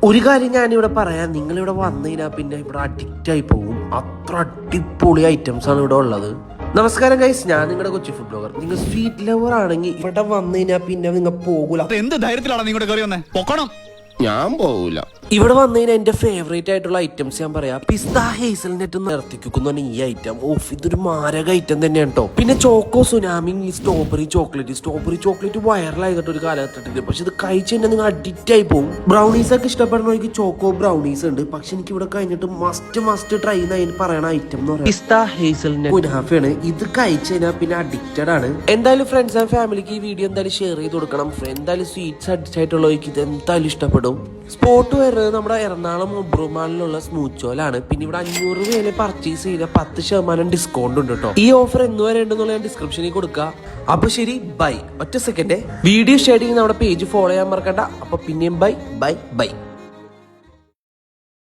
ഒരു കാര്യം ഞാനിവിടെ പറയാം, നിങ്ങളിവിടെ വന്നു കഴിഞ്ഞാൽ പിന്നെ ഇവിടെ അഡിക്റ്റ് ആയി പോകും. അത്ര അടിപൊളി ഐറ്റംസ് ആണ് ഇവിടെ ഉള്ളത്. നമസ്കാരം ഗൈസ്, ഞാൻ നിങ്ങളുടെ കൊച്ചി ഫുഡ് ബ്ലോഗർ. നിങ്ങൾ സ്വീറ്റ് ലവർ ആണെങ്കിൽ ഇവിടെ വന്നു കഴിഞ്ഞാൽ പിന്നെ നിങ്ങൾ പോകൂല. എന്ത് ധൈര്യത്തിലാണ് നിങ്ങളുടെ കയറി വന്നേ? പൊക്കണം. ഞാൻ പോകൂല. ഇവിടെ വന്നു കഴിഞ്ഞാൽ എന്റെ ഫേവറേറ്റ് ആയിട്ടുള്ള ഐറ്റംസ് ഞാൻ പറയാം. പിസ്ത ഹേസൽനെറ്റ് നിർത്തിക്കുന്ന ഈ ഐറ്റം, ഇതൊരു മാരക ഐറ്റം തന്നെയാണ് കേട്ടോ. പിന്നെ ചോക്കോ സുനാമി, സ്ട്രോബെറി ചോക്ലേറ്റ് വൈറലായിട്ട് ഒരു കാലഘട്ടത്തിൽ. പക്ഷെ ഇത് കഴിച്ച് തന്നെ നിങ്ങൾ അഡിക്റ്റ് ആയി പോകും. ബ്രൗണീസ് ഒക്കെ ഇഷ്ടപ്പെടുന്നവർക്ക് ചോക്കോ ബ്രൗണീസ് ഉണ്ട്. പക്ഷെ എനിക്ക് ഇവിടെ കഴിഞ്ഞിട്ട് മസ്റ്റ് ട്രൈ എന്ന് പറയണ ഐറ്റം എന്ന് പറയുന്നത് പിസ്ത ഹേസൽനെറ്റ് കുനാഫയാണ്. ഇത് കഴിച്ച് കഴിഞ്ഞാൽ പിന്നെ അഡിക്റ്റഡ് ആണ്. എന്തായാലും ഫ്രണ്ട്സ് ആൻഡ് ഫാമിലിക്ക് ഈ വീഡിയോ എന്തായാലും ഷെയർ ചെയ്ത് കൊടുക്കണം. എന്തായാലും സ്വീറ്റ്സ് അഡിക്റ്റ് ആയിട്ടുള്ളവർക്ക് ഇത് എന്തായാലും ഇഷ്ടപ്പെടും. സ്പോട്ട് വരുന്നത് നമ്മുടെ എറണാകുളം ഒബ്രുമാളിലുള്ള സ്മൂച്ചോലാണ്. പിന്നെ ഇവിടെ 500 രൂപയിൽ പർച്ചേസ് ചെയ്താൽ 10% ഡിസ്കൗണ്ട് ഉണ്ട് കേട്ടോ. ഈ ഓഫർ എന്ന് വരെ ഉണ്ടെന്നുള്ള ഞാൻ ഡിസ്ക്രിപ്ഷനിൽ കൊടുക്കുക. അപ്പൊ ശരി, ബൈ. ഒറ്റ സെക്കൻഡ്, വീഡിയോ ഷെയർ ചെയ്യുന്ന നമ്മുടെ പേജ് ഫോളോ ചെയ്യാൻ മറക്കണ്ട. അപ്പൊ പിന്നെയും ബൈ.